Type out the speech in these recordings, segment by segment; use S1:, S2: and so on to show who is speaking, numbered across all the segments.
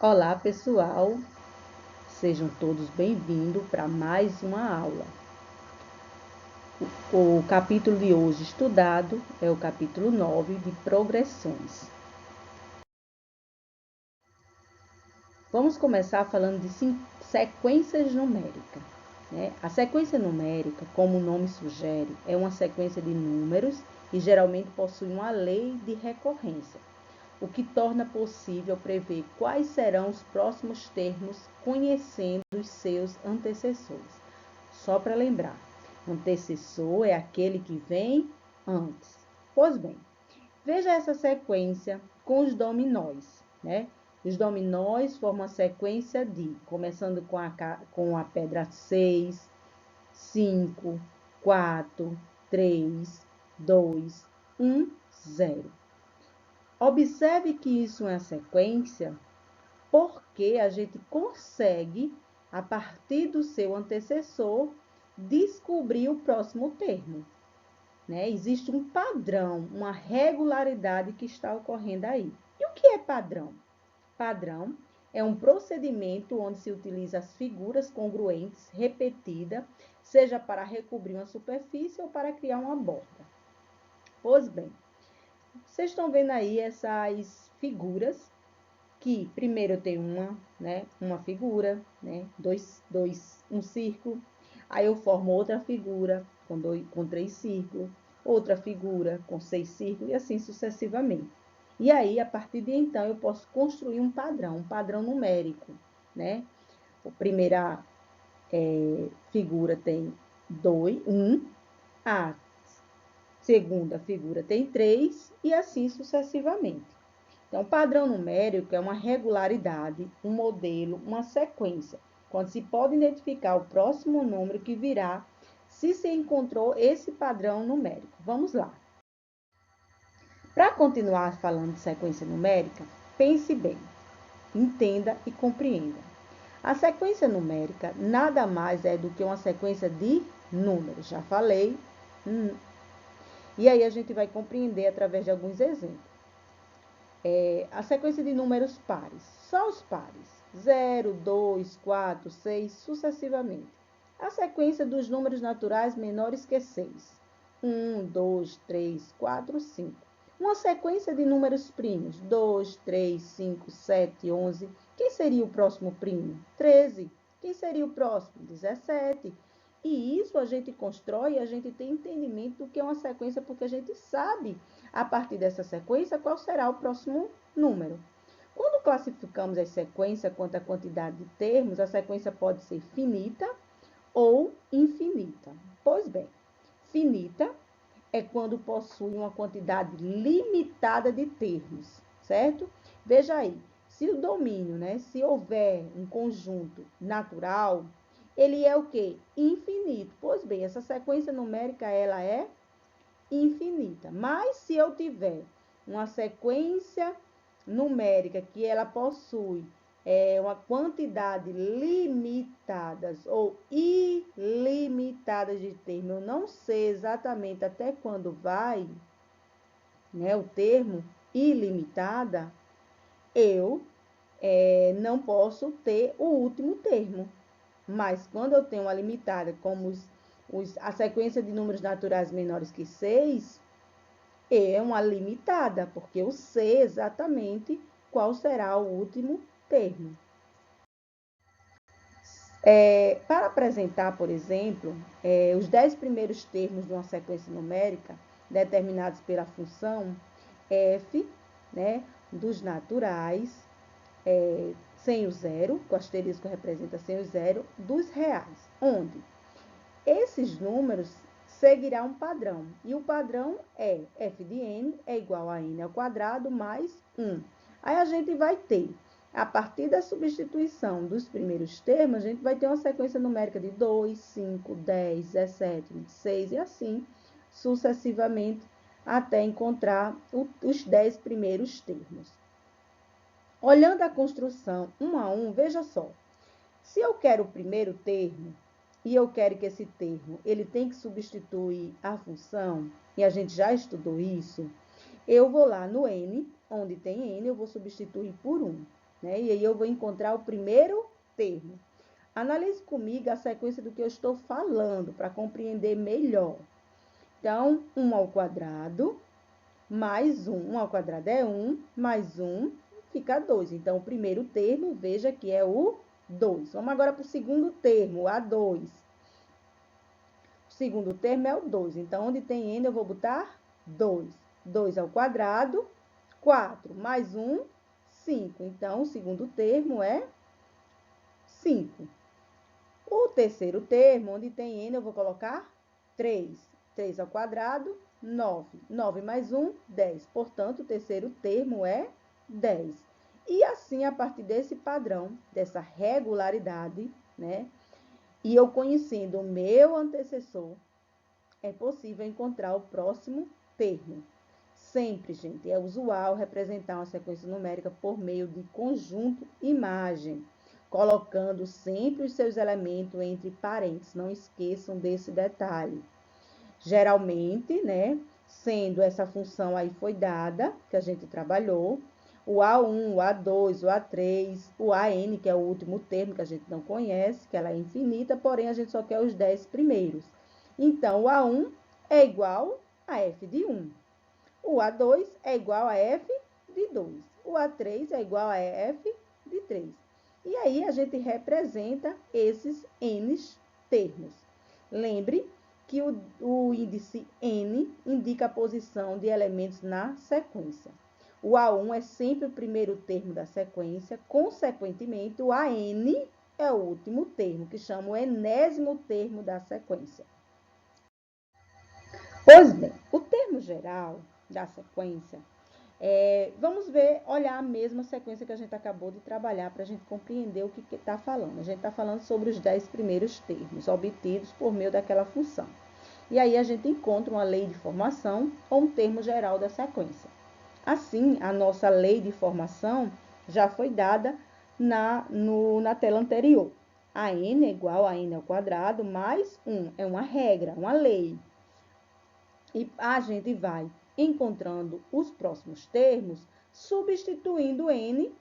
S1: Olá, pessoal! Sejam todos bem-vindos para mais uma aula. O capítulo de hoje estudado é o capítulo 9 de progressões. Vamos começar falando de sequências numéricas. A sequência numérica, como o nome sugere, é uma sequência de números e geralmente possui uma lei de recorrência, o que torna possível prever quais serão os próximos termos conhecendo os seus antecessores. Só para lembrar, antecessor é aquele que vem antes. Pois bem, veja essa sequência com os dominóis, Os dominóis formam a sequência de, começando com a pedra 6, 5, 4, 3, 2, 1, 0. Observe que isso é uma sequência porque a gente consegue, a partir do seu antecessor, descobrir o próximo termo. Existe um padrão, uma regularidade que está ocorrendo aí. E o que é padrão? Padrão é um procedimento onde se utiliza as figuras congruentes repetidas, seja para recobrir uma superfície ou para criar uma borda. Pois bem, vocês estão vendo aí essas figuras que primeiro eu tenho uma figura, um círculo, aí eu formo outra figura com 3 círculos, outra figura com 6 círculos e assim sucessivamente. E aí, a partir de então, eu posso construir um padrão numérico, A primeira figura tem 1, a segunda figura tem 3 e assim sucessivamente. Então, padrão numérico é uma regularidade, um modelo, uma sequência, quando se pode identificar o próximo número que virá se encontrou esse padrão numérico. Vamos lá. Para continuar falando de sequência numérica, pense bem, entenda e compreenda. A sequência numérica nada mais é do que uma sequência de números. Já falei. E aí a gente vai compreender através de alguns exemplos. A sequência de números pares, só os pares, 0, 2, 4, 6, sucessivamente. A sequência dos números naturais menores que 6, 1, 2, 3, 4, 5. Uma sequência de números primos, 2, 3, 5, 7, 11. Quem seria o próximo primo? 13. Quem seria o próximo? 17. E isso a gente constrói e a gente tem entendimento do que é uma sequência, porque a gente sabe, a partir dessa sequência, qual será o próximo número. Quando classificamos as sequências quanto à quantidade de termos, a sequência pode ser finita ou infinita. Pois bem, finita é quando possui uma quantidade limitada de termos, certo? Veja aí, se o domínio, se houver um conjunto natural, ele é o quê? Infinito. Pois bem, essa sequência numérica, ela é infinita. Mas se eu tiver uma sequência numérica que ela possui uma quantidade limitadas ou ilimitadas de termos, eu não sei exatamente até quando vai, o termo ilimitada, eu não posso ter o último termo. Mas quando eu tenho uma limitada, como a sequência de números naturais menores que 6, é uma limitada, porque eu sei exatamente qual será o último termo. Para apresentar, por exemplo, os 10 primeiros termos de uma sequência numérica, determinados pela função f, dos naturais, sem o zero, o asterisco representa sem o zero, dos reais, onde esses números seguirá um padrão, e o padrão é f de n é igual a n ao quadrado mais 1. Aí a gente vai ter, a partir da substituição dos primeiros termos, a gente vai ter uma sequência numérica de 2, 5, 10, 17, 26 e assim sucessivamente até encontrar os 10 primeiros termos. Olhando a construção um a um, veja só. Se eu quero o primeiro termo e eu quero que esse termo ele tem que substituir a função, e a gente já estudou isso, eu vou lá no n, onde tem n, eu vou substituir por 1. né? E aí eu vou encontrar o primeiro termo. Analise comigo a sequência do que eu estou falando, para compreender melhor. Então, 1 ao quadrado, mais 1. 1 ao quadrado é 1, mais 1, fica 2. Então, o primeiro termo, veja que é o 2. Vamos agora para o segundo termo, o A2. O segundo termo é o 2. Então, onde tem N, eu vou botar 2. 2 ao quadrado, 4. Mais 1, 5. Então, o segundo termo é 5. O terceiro termo, onde tem N, eu vou colocar 3. 3 ao quadrado, 9. 9 mais 1, 10. Portanto, o terceiro termo é 10. E assim, a partir desse padrão, dessa regularidade, né? E eu conhecendo o meu antecessor, é possível encontrar o próximo termo. Sempre, gente, é usual representar uma sequência numérica por meio de conjunto imagem, colocando sempre os seus elementos entre parênteses. Não esqueçam desse detalhe. Geralmente, né, sendo essa função aí foi dada, que a gente trabalhou, o A1, o A2, o A3, o AN, que é o último termo que a gente não conhece, que ela é infinita, porém a gente só quer os 10 primeiros. Então, o A1 é igual a F de 1. O A2 é igual a F de 2. O A3 é igual a F de 3. E aí, a gente representa esses N termos. Lembre que o índice N indica a posição de elementos na sequência. O A1 é sempre o primeiro termo da sequência, consequentemente, o AN é o último termo, que chama o enésimo termo da sequência. Pois bem, o termo geral da sequência, vamos olhar a mesma sequência que a gente acabou de trabalhar para a gente compreender o que está falando. A gente está falando sobre os 10 primeiros termos obtidos por meio daquela função. E aí a gente encontra uma lei de formação ou um termo geral da sequência. Assim, a nossa lei de formação já foi dada na tela anterior. A n é igual a n ao quadrado mais 1. É uma regra, uma lei. E a gente vai encontrando os próximos termos, substituindo n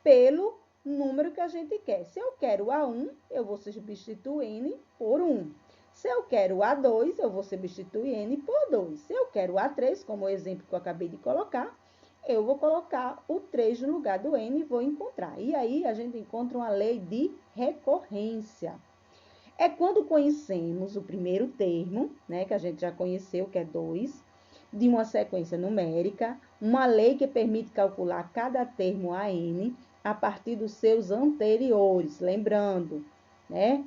S1: pelo número que a gente quer. Se eu quero A1, eu vou substituir n por 1. Se eu quero A2, eu vou substituir n por 2. Se eu quero A3, como o exemplo que eu acabei de colocar, eu vou colocar o 3 no lugar do n e vou encontrar. E aí, a gente encontra uma lei de recorrência. É quando conhecemos o primeiro termo, né, que a gente já conheceu, que é 2, de uma sequência numérica, uma lei que permite calcular cada termo AN a partir dos seus anteriores, lembrando, né?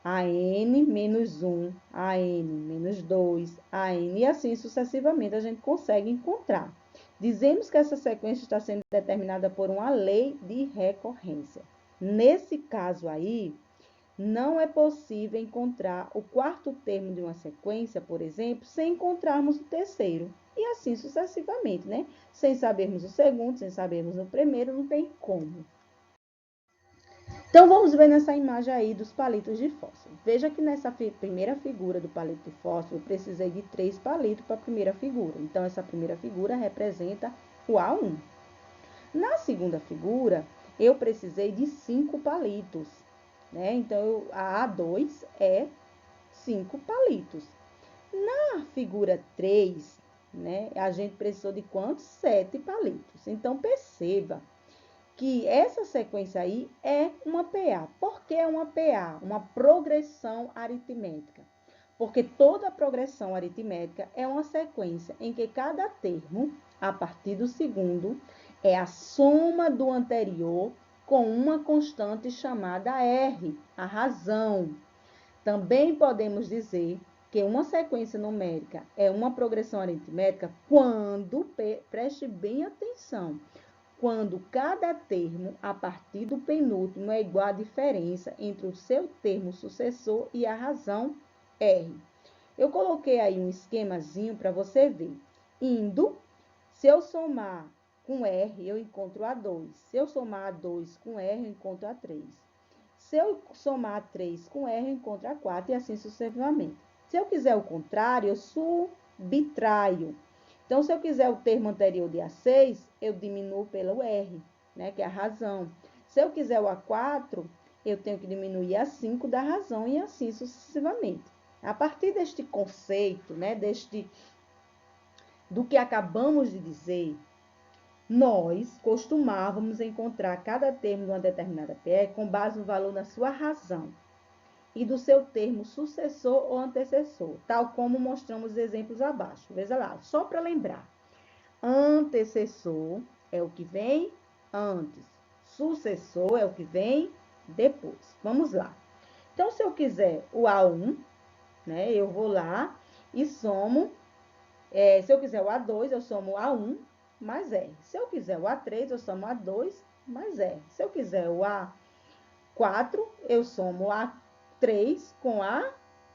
S1: AN menos 1, AN menos 2, AN, e assim sucessivamente a gente consegue encontrar. Dizemos que essa sequência está sendo determinada por uma lei de recorrência. Nesse caso aí, não é possível encontrar o quarto termo de uma sequência, por exemplo, sem encontrarmos o terceiro. E assim sucessivamente, né? Sem sabermos o segundo, sem sabermos o primeiro, não tem como. Então, vamos ver nessa imagem aí dos palitos de fósforo. Veja que nessa primeira figura do palito de fósforo, eu precisei de 3 palitos para a primeira figura. Então, essa primeira figura representa o A1. Na segunda figura, eu precisei de 5 palitos. Né? Então, a A2 é 5 palitos. Na figura 3, né, a gente precisou de quantos? 7 palitos. Então, perceba que essa sequência aí é uma PA. Por que uma PA? Uma progressão aritmética. Porque toda progressão aritmética é uma sequência em que cada termo, a partir do segundo, é a soma do anterior com uma constante chamada R, a razão. Também podemos dizer que uma sequência numérica é uma progressão aritmética quando, preste bem atenção, quando cada termo, a partir do penúltimo, é igual à diferença entre o seu termo sucessor e a razão R. Eu coloquei aí um esquemazinho para você ver. Indo, se eu somar com R, eu encontro A2. Se eu somar A2 com R, eu encontro A3. Se eu somar A3 com R, eu encontro A4 e assim sucessivamente. Se eu quiser o contrário, eu subtraio. Então, se eu quiser o termo anterior de A6, eu diminuo pelo R, né, que é a razão. Se eu quiser o A4, eu tenho que diminuir a 5 da razão e assim sucessivamente. A partir deste conceito, né, do que acabamos de dizer, nós costumávamos encontrar cada termo de uma determinada PE com base no valor da sua razão e do seu termo sucessor ou antecessor, tal como mostramos os exemplos abaixo. Veja lá, só para lembrar. Antecessor é o que vem antes. Sucessor é o que vem depois. Vamos lá. Então, se eu quiser o A1, né, eu vou lá e somo. Se eu quiser o A2, eu somo o A1 mais R. Se eu quiser o A3, eu somo A2 mais R. Se eu quiser o A4, eu somo o A3 com a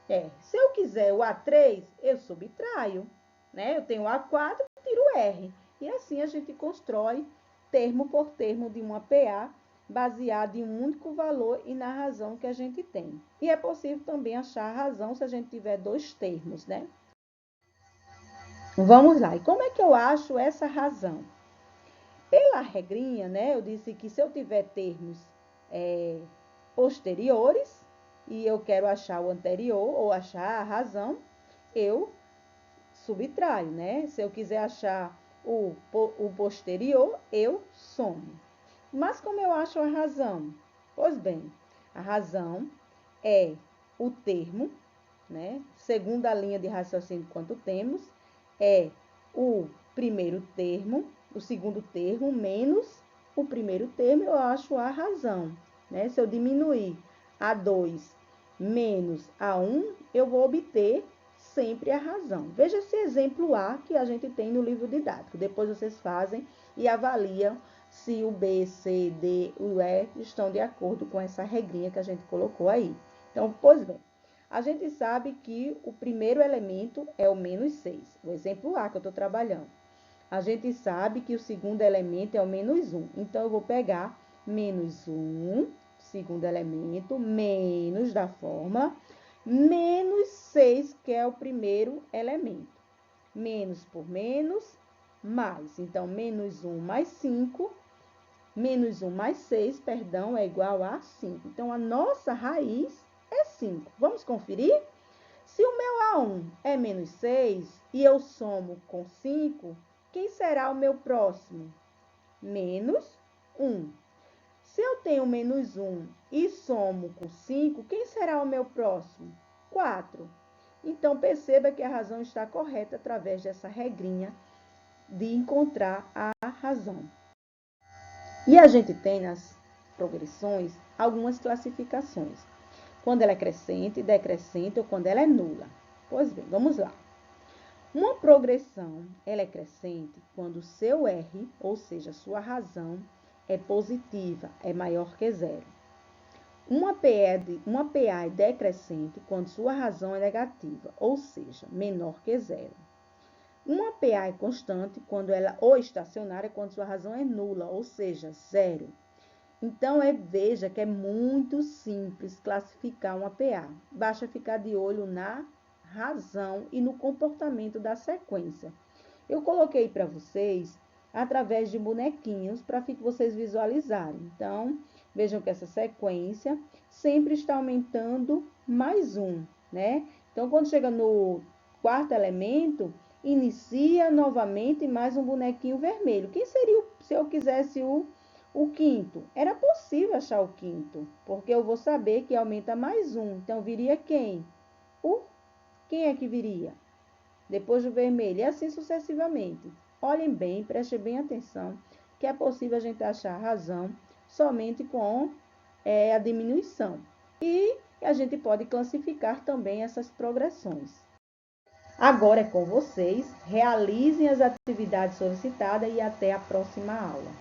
S1: R. Se eu quiser o A3, eu subtraio, né? Eu tenho o A4, tiro o R. E assim a gente constrói termo por termo de uma PA, baseado em um único valor e na razão que a gente tem. E é possível também achar a razão se a gente tiver dois termos, né? Vamos lá. E como é que eu acho essa razão? Pela regrinha, né? Eu disse que se eu tiver termos posteriores e eu quero achar o anterior ou achar a razão, eu subtraio, né? Se eu quiser achar o posterior, eu somo. Mas como eu acho a razão? Pois bem, a razão é o termo, né? Segunda linha de raciocínio quanto temos, é o primeiro termo, o segundo termo, menos o primeiro termo, eu acho a razão, né? Se eu diminuir A2 menos A1, eu vou obter sempre a razão. Veja esse exemplo A que a gente tem no livro didático. Depois vocês fazem e avaliam se o B, C, D e o E estão de acordo com essa regrinha que a gente colocou aí. Então, pois bem, a gente sabe que o primeiro elemento é o menos 6, o exemplo A que eu estou trabalhando. A gente sabe que o segundo elemento é o menos 1. Então, eu vou pegar menos 1, segundo elemento, menos da fórmula, menos 6, que é o primeiro elemento. Menos por menos, mais. Então, menos 1 mais 5, menos 1 mais 6, perdão, é igual a 5. Então, a nossa raiz é 5. Vamos conferir? Se o meu A1 é menos 6 e eu somo com 5, quem será o meu próximo? Menos 1. Se eu tenho menos 1 e somo com 5, quem será o meu próximo? 4. Então, perceba que a razão está correta através dessa regrinha de encontrar a razão. E a gente tem nas progressões algumas classificações. Quando ela é crescente, decrescente ou quando ela é nula. Pois bem, vamos lá. Uma progressão, ela é crescente quando o seu R, ou seja, sua razão, é positiva, é maior que zero. Uma PA é decrescente quando sua razão é negativa, ou seja, menor que zero. Uma PA é constante quando ela, ou estacionária quando sua razão é nula, ou seja, zero. Então, veja que é muito simples classificar uma PA. Basta ficar de olho na razão e no comportamento da sequência. Eu coloquei para vocês através de bonequinhos para que vocês visualizarem. Então, vejam que essa sequência sempre está aumentando mais um, né? Então, quando chega no quarto elemento, inicia novamente mais um bonequinho vermelho. Quem seria, se eu quisesse o quinto? Era possível achar o quinto, porque eu vou saber que aumenta mais um. Então, viria quem? Quem é que viria? Depois do vermelho, e assim sucessivamente. Olhem bem, prestem bem atenção, que é possível a gente achar a razão somente com a diminuição. E a gente pode classificar também essas progressões. Agora é com vocês, realizem as atividades solicitadas e até a próxima aula.